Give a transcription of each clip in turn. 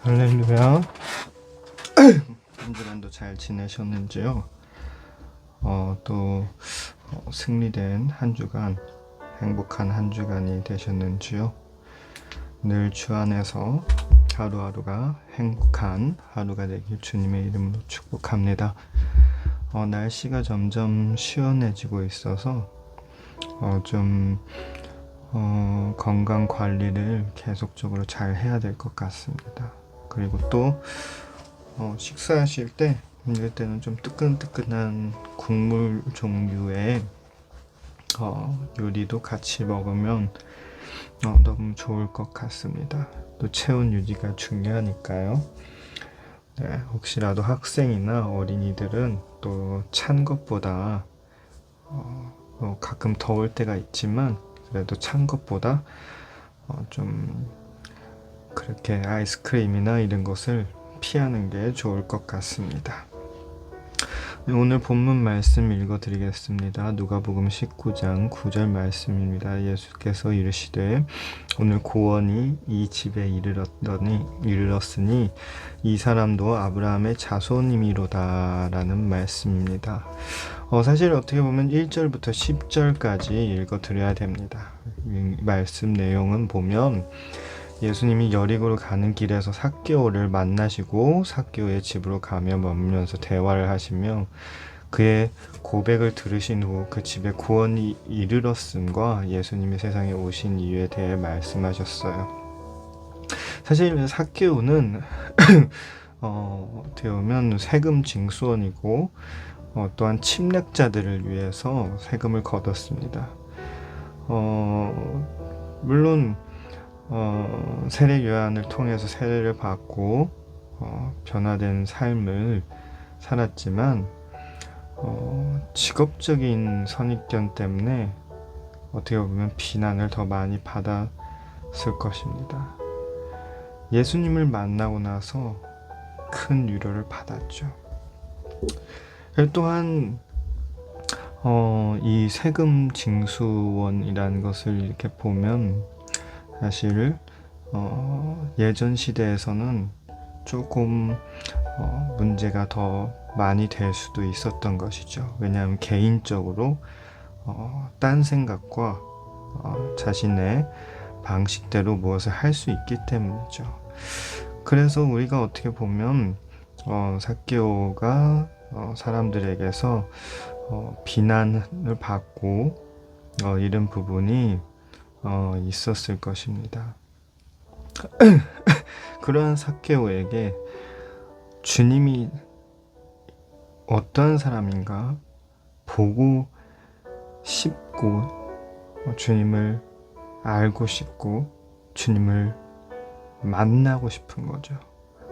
할렐루야. 한 주간도 잘 지내셨는지요? 또 승리된 한 주간, 행복한 한 주간이 되셨는지요? 늘 주 안에서 하루하루가 행복한 하루가 되길 주님의 이름으로 축복합니다. 날씨가 점점 시원해지고 있어서 좀 건강 관리를 계속적으로 잘 해야 될 것 같습니다. 그리고 또 식사하실 때 이럴 때는 좀 뜨끈뜨끈한 국물 종류의 요리도 같이 먹으면 너무 좋을 것 같습니다. 또 체온 유지가 중요하니까요. 네, 혹시라도 학생이나 어린이들은 또 찬 것보다 가끔 더울 때가 있지만 그래도 찬 것보다 좀 그렇게 아이스크림이나 이런 것을 피하는 게 좋을 것 같습니다. 오늘 본문 말씀 읽어드리겠습니다. 누가복음 19장 9절 말씀입니다. 예수께서 이르시되 오늘 고원이 이 집에 이르렀으니 이 사람도 아브라함의 자손이미로다 라는 말씀입니다. 사실 어떻게 보면 1절부터 10절까지 읽어드려야 됩니다. 이 말씀 내용은 보면 예수님이 여리고로 가는 길에서 삭개오를 만나시고 삭개오의 집으로 가며 머물면서 대화를 하시며 그의 고백을 들으신 후 그 집에 구원이 이르렀음과 예수님이 세상에 오신 이유에 대해 말씀하셨어요. 사실 삭개오는 어떻게 보면 세금 징수원이고 또한 침략자들을 위해서 세금을 걷었습니다. 물론 세례 요한을 통해서 세례를 받고 변화된 삶을 살았지만 직업적인 선입견 때문에 어떻게 보면 비난을 더 많이 받았을 것입니다. 예수님을 만나고 나서 큰 위로를 받았죠. 또한 이 세금 징수원이라는 것을 이렇게 보면 사실 예전 시대에서는 조금 문제가 더 많이 될 수도 있었던 것이죠. 왜냐하면 개인적으로 딴 생각과 자신의 방식대로 무엇을 할 수 있기 때문이죠. 그래서 우리가 어떻게 보면 삭개오가 사람들에게서 비난을 받고 이런 부분이 있었을 것입니다. 그러한 삭개오에게 주님이 어떤 사람인가 보고 싶고 주님을 알고 싶고 주님을 만나고 싶은 거죠.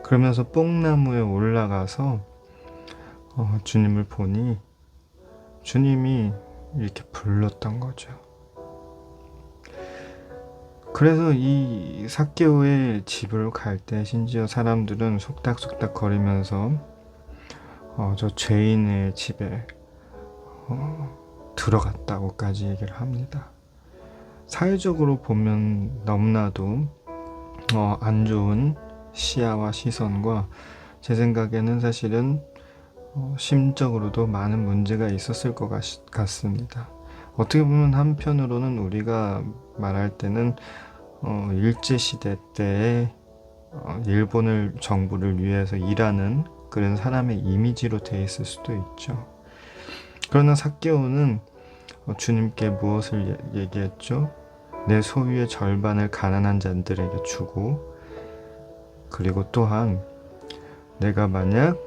그러면서 뽕나무에 올라가서 주님을 보니 주님이 이렇게 불렀던 거죠. 그래서 이 삭개오의 집으로 갈 때 심지어 사람들은 속닥속닥 거리면서 저 죄인의 집에 들어갔다고까지 얘기를 합니다. 사회적으로 보면 너무나도 안 좋은 시야와 시선과 제 생각에는 사실은 심적으로도 많은 문제가 있었을 것 같습니다. 어떻게 보면 한편으로는 우리가 말할 때는 일제시대 때에 일본을 정부를 위해서 일하는 그런 사람의 이미지로 되어 있을 수도 있죠. 그러나 삭개오는 주님께 무엇을 얘기했죠? 내 소유의 절반을 가난한 자들에게 주고 그리고 또한 내가 만약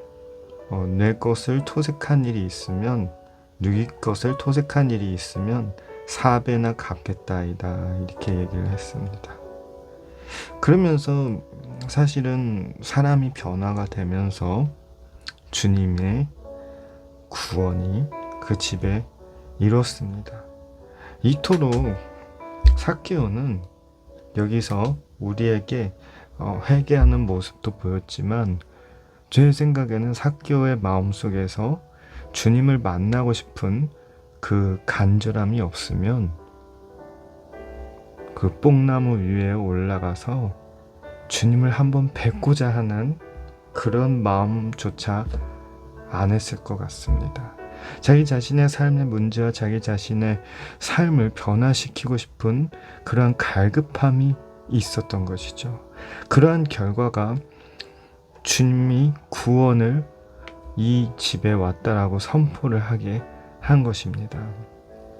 내 것을 토색한 일이 있으면 누기 것을 토색한 일이 있으면 4배나 갚겠다이다 이렇게 얘기를 했습니다. 그러면서 사실은 사람이 변화가 되면서 주님의 구원이 그 집에 이뤘습니다. 이토록 삭개오는 여기서 우리에게 회개하는 모습도 보였지만 제 생각에는 삭개오의 마음속에서 주님을 만나고 싶은 그 간절함이 없으면 그 뽕나무 위에 올라가서 주님을 한번 뵙고자 하는 그런 마음조차 안 했을 것 같습니다. 자기 자신의 삶의 문제와 자기 자신의 삶을 변화시키고 싶은 그러한 갈급함이 있었던 것이죠. 그러한 결과가 주님이 구원을 이 집에 왔다라고 선포를 하게 한 것입니다.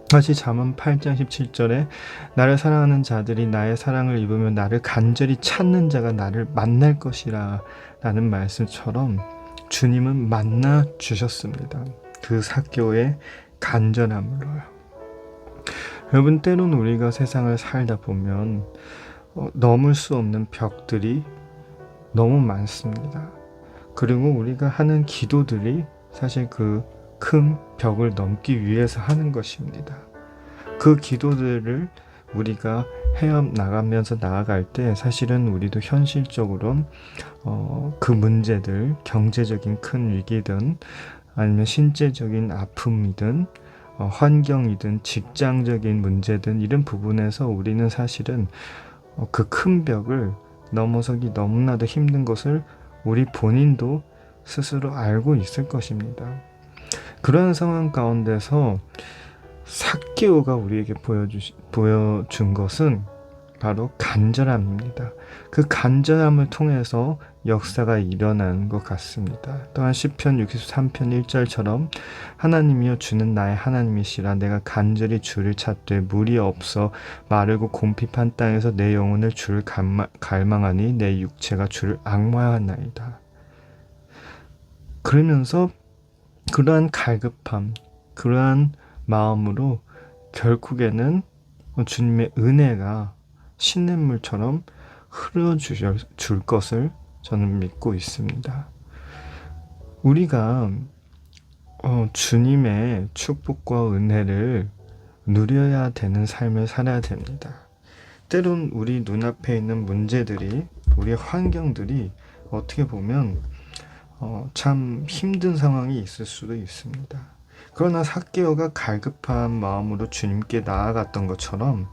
다시 잠언 8장 17절에 나를 사랑하는 자들이 나의 사랑을 입으며 나를 간절히 찾는 자가 나를 만날 것이라 라는 말씀처럼 주님은 만나 주셨습니다. 그 삭개오의 간절함으로요. 여러분, 때론 우리가 세상을 살다 보면 넘을 수 없는 벽들이 너무 많습니다. 그리고 우리가 하는 기도들이 사실 그 큰 벽을 넘기 위해서 하는 것입니다. 그 기도들을 우리가 헤엄 나가면서 나아갈 때 사실은 우리도 현실적으로 그 문제들, 경제적인 큰 위기든 아니면 신체적인 아픔이든 환경이든 직장적인 문제든 이런 부분에서 우리는 사실은 그 큰 벽을 넘어서기 너무나도 힘든 것을 우리 본인도 스스로 알고 있을 것입니다. 그러한 상황 가운데서 삭개오가 우리에게 보여준 것은 바로 간절함입니다. 그 간절함을 통해서 역사가 일어난 것 같습니다. 또한 시편 63편 1절처럼 하나님이여 주는 나의 하나님이시라 내가 간절히 주를 찾되 물이 없어 마르고 곰핍한 땅에서 내 영혼을 주를 갈망하니 내 육체가 주를 앙망하나이다. 그러면서 그러한 갈급함, 그러한 마음으로 결국에는 주님의 은혜가 시냇물처럼 흘러줄 것을 저는 믿고 있습니다. 우리가 주님의 축복과 은혜를 누려야 되는 삶을 살아야 됩니다. 때론 우리 눈앞에 있는 문제들이, 우리의 환경들이 어떻게 보면 참 힘든 상황이 있을 수도 있습니다. 그러나 삭개오가 갈급한 마음으로 주님께 나아갔던 것처럼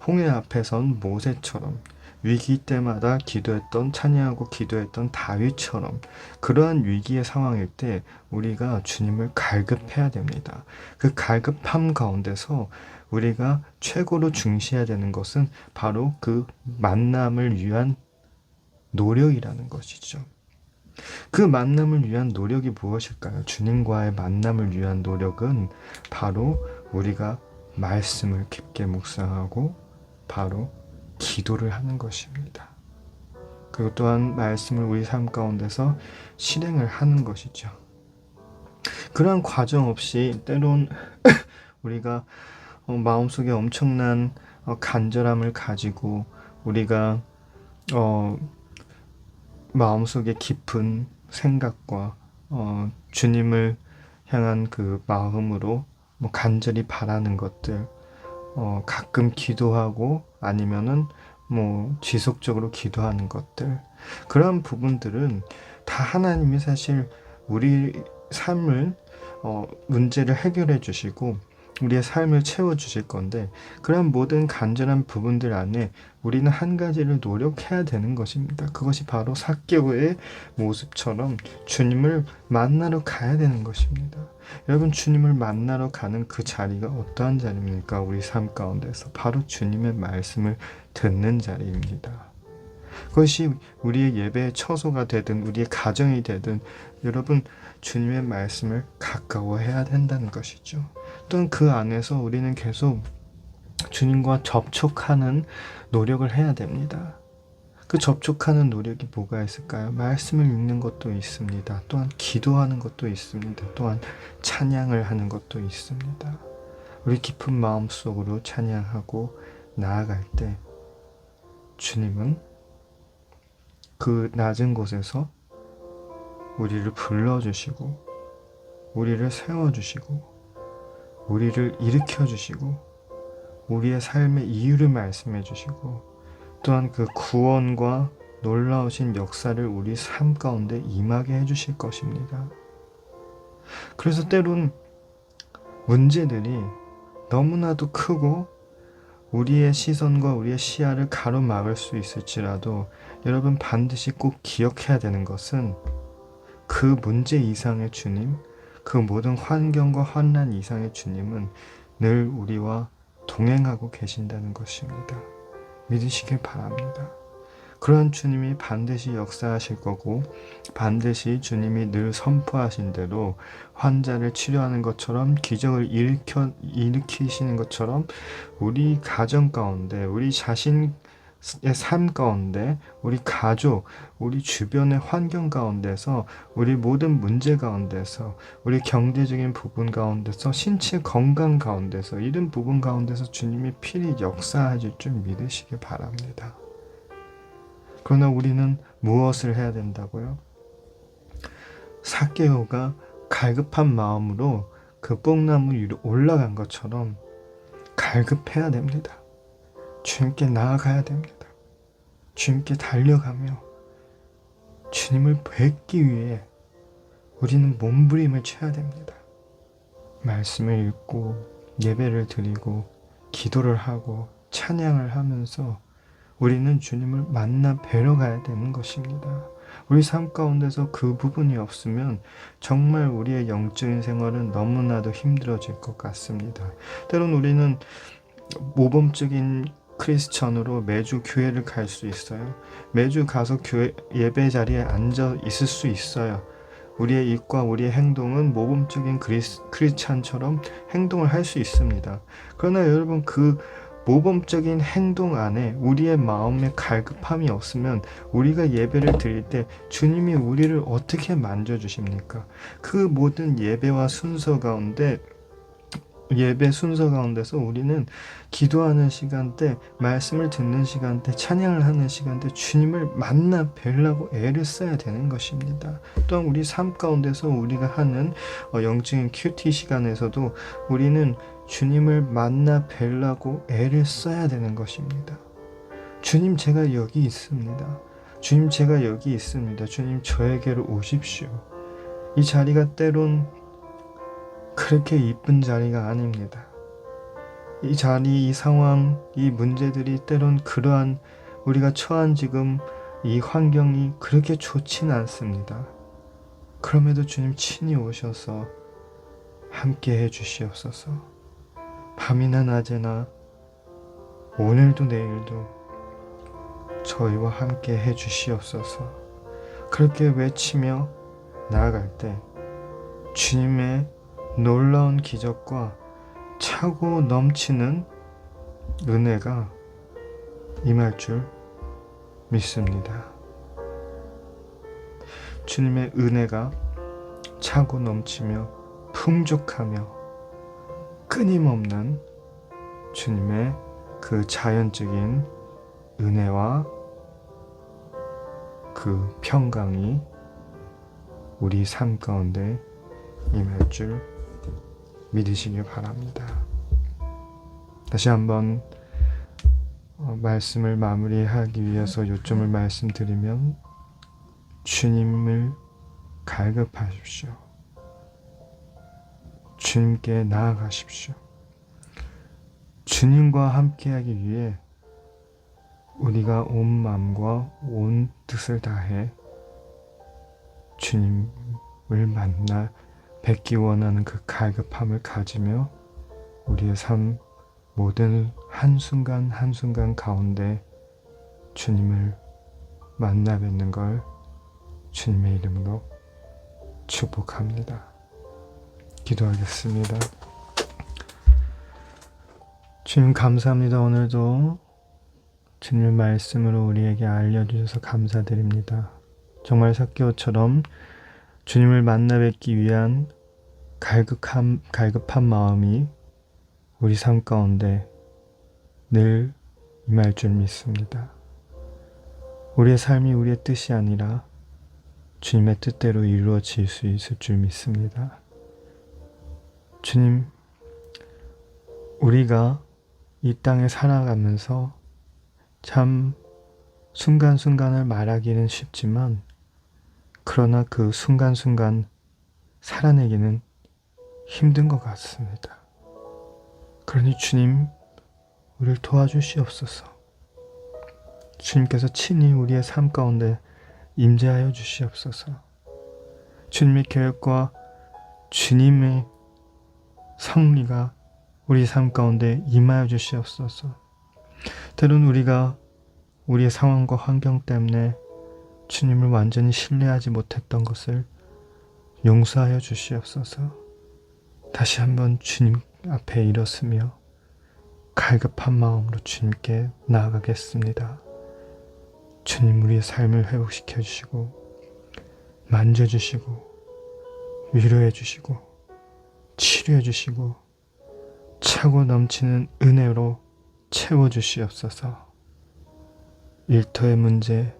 홍해 앞에 선 모세처럼 위기 때마다 기도했던, 찬양하고 기도했던 다윗처럼 그러한 위기의 상황일 때 우리가 주님을 갈급해야 됩니다. 그 갈급함 가운데서 우리가 최고로 중시해야 되는 것은 바로 그 만남을 위한 노력이라는 것이죠. 그 만남을 위한 노력이 무엇일까요? 주님과의 만남을 위한 노력은 바로 우리가 말씀을 깊게 묵상하고 바로 기도를 하는 것입니다. 그리고 또한 말씀을 우리 삶 가운데서 실행을 하는 것이죠. 그러한 과정 없이 때론 우리가 마음속에 엄청난 간절함을 가지고 우리가 마음속에 깊은 생각과 주님을 향한 그 마음으로 간절히 바라는 것들, 가끔 기도하고 아니면은 지속적으로 기도하는 것들, 그런 부분들은 다 하나님이 사실 우리 삶을 문제를 해결해 주시고 우리의 삶을 채워주실 건데, 그런 모든 간절한 부분들 안에 우리는 한 가지를 노력해야 되는 것입니다. 그것이 바로 삭개오의 모습처럼 주님을 만나러 가야 되는 것입니다. 여러분, 주님을 만나러 가는 그 자리가 어떠한 자리입니까? 우리 삶 가운데서 바로 주님의 말씀을 듣는 자리입니다. 그것이 우리의 예배의 처소가 되든 우리의 가정이 되든 여러분, 주님의 말씀을 가까워해야 된다는 것이죠. 또한 그 안에서 우리는 계속 주님과 접촉하는 노력을 해야 됩니다. 그 접촉하는 노력이 뭐가 있을까요? 말씀을 읽는 것도 있습니다. 또한 기도하는 것도 있습니다. 또한 찬양을 하는 것도 있습니다. 우리 깊은 마음속으로 찬양하고 나아갈 때 주님은 그 낮은 곳에서 우리를 불러주시고 우리를 세워주시고 우리를 일으켜주시고 우리의 삶의 이유를 말씀해 주시고 또한 그 구원과 놀라우신 역사를 우리 삶 가운데 임하게 해주실 것입니다. 그래서 때론 문제들이 너무나도 크고 우리의 시선과 우리의 시야를 가로막을 수 있을지라도 여러분 반드시 꼭 기억해야 되는 것은 그 문제 이상의 주님, 그 모든 환경과 환난 이상의 주님은 늘 우리와 동행하고 계신다는 것입니다. 믿으시길 바랍니다. 그러한 주님이 반드시 역사하실 거고 반드시 주님이 늘 선포하신 대로 환자를 치료하는 것처럼 기적을 일으키시는 것처럼 우리 가정 가운데 우리 자신의 삶 가운데 우리 가족, 우리 주변의 환경 가운데서 우리 모든 문제 가운데서 우리 경제적인 부분 가운데서 신체 건강 가운데서 이런 부분 가운데서 주님이 필히 역사하실 줄 믿으시기 바랍니다. 그러나 우리는 무엇을 해야 된다고요? 삭개오가 갈급한 마음으로 그 뽕나무 위로 올라간 것처럼 갈급해야 됩니다. 주님께 나아가야 됩니다. 주님께 달려가며 주님을 뵙기 위해 우리는 몸부림을 쳐야 됩니다. 말씀을 읽고 예배를 드리고 기도를 하고 찬양을 하면서 우리는 주님을 만나 뵈러 가야 되는 것입니다. 우리 삶 가운데서 그 부분이 없으면 정말 우리의 영적인 생활은 너무나도 힘들어질 것 같습니다. 때론 우리는 모범적인 크리스천으로 매주 교회를 갈 수 있어요. 매주 가서 교회 예배 자리에 앉아 있을 수 있어요. 우리의 입과 우리의 행동은 모범적인 크리스찬처럼 행동을 할 수 있습니다. 그러나 여러분 그 모범적인 행동 안에 우리의 마음에 갈급함이 없으면 우리가 예배를 드릴 때 주님이 우리를 어떻게 만져주십니까? 그 모든 예배 순서 가운데서 우리는 기도하는 시간대, 말씀을 듣는 시간대, 찬양을 하는 시간대 주님을 만나 뵈려고 애를 써야 되는 것입니다. 또한 우리 삶 가운데서 우리가 하는 영적인 큐티 시간에서도 우리는 주님을 만나 뵈려고 애를 써야 되는 것입니다. 주님 제가 여기 있습니다. 주님 제가 여기 있습니다. 주님 저에게로 오십시오. 이 자리가 때론 그렇게 이쁜 자리가 아닙니다. 이 자리, 이 상황, 이 문제들이 때론 그러한 우리가 처한 지금 이 환경이 그렇게 좋진 않습니다. 그럼에도 주님 친히 오셔서 함께 해 주시옵소서. 밤이나 낮에나 오늘도 내일도 저희와 함께 해 주시옵소서. 그렇게 외치며 나아갈 때 주님의 놀라운 기적과 차고 넘치는 은혜가 임할 줄 믿습니다. 주님의 은혜가 차고 넘치며 풍족하며 끊임없는 주님의 그 자연적인 은혜와 그 평강이 우리 삶 가운데 임할 줄 믿으시길 바랍니다. 다시 한번 말씀을 마무리하기 위해서 요점을 말씀드리면 주님을 갈급하십시오. 주님께 나아가십시오. 주님과 함께하기 위해 우리가 온 마음과 온 뜻을 다해 주님을 만나 뵙기 원하는 그 갈급함을 가지며 우리의 삶 모든 한순간 한순간 가운데 주님을 만나 뵙는 걸 주님의 이름으로 축복합니다. 기도하겠습니다. 주님 감사합니다. 오늘도 주님의 말씀으로 우리에게 알려주셔서 감사드립니다. 정말 삭개오처럼 주님을 만나 뵙기 위한 갈급한 마음이 우리 삶 가운데 늘 임할 줄 믿습니다. 우리의 삶이 우리의 뜻이 아니라 주님의 뜻대로 이루어질 수 있을 줄 믿습니다. 주님, 우리가 이 땅에 살아가면서 참 순간순간을 말하기는 쉽지만 그러나 그 순간순간 살아내기는 힘든 것 같습니다. 그러니 주님, 우리를 도와주시옵소서. 주님께서 친히 우리의 삶 가운데 임재하여 주시옵소서. 주님의 계획과 주님의 성리가 우리 삶 가운데 임하여 주시옵소서. 때론 우리가 우리의 상황과 환경 때문에 주님을 완전히 신뢰하지 못했던 것을 용서하여 주시옵소서. 다시 한번 주님 앞에 일어서며 갈급한 마음으로 주님께 나아가겠습니다. 주님, 우리의 삶을 회복시켜 주시고 만져주시고 위로해 주시고 치료해 주시고 차고 넘치는 은혜로 채워주시옵소서. 일터의 문제,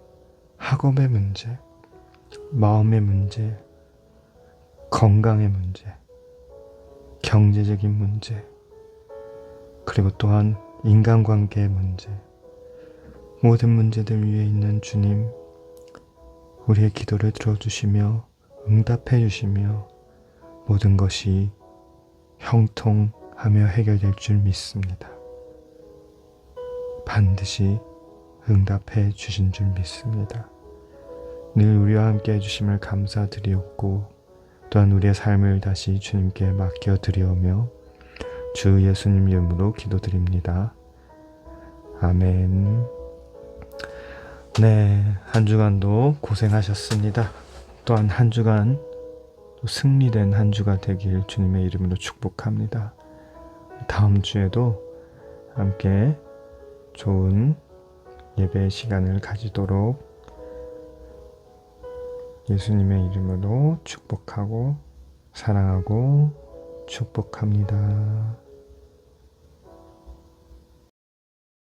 학업의 문제, 마음의 문제, 건강의 문제, 경제적인 문제, 그리고 또한 인간관계의 문제, 모든 문제들 위에 있는 주님, 우리의 기도를 들어주시며 응답해 주시며 모든 것이 형통하며 해결될 줄 믿습니다. 반드시 응답해 주신 줄 믿습니다. 늘 우리와 함께 해주심을 감사드리옵고 또한 우리의 삶을 다시 주님께 맡겨드리오며 주 예수님 이름으로 기도드립니다. 아멘. 네, 한 주간도 고생하셨습니다. 또한 한 주간 승리된 한 주가 되길 주님의 이름으로 축복합니다. 다음 주에도 함께 좋은 예배 시간을 가지도록 예수님의 이름으로 축복하고 사랑하고 축복합니다.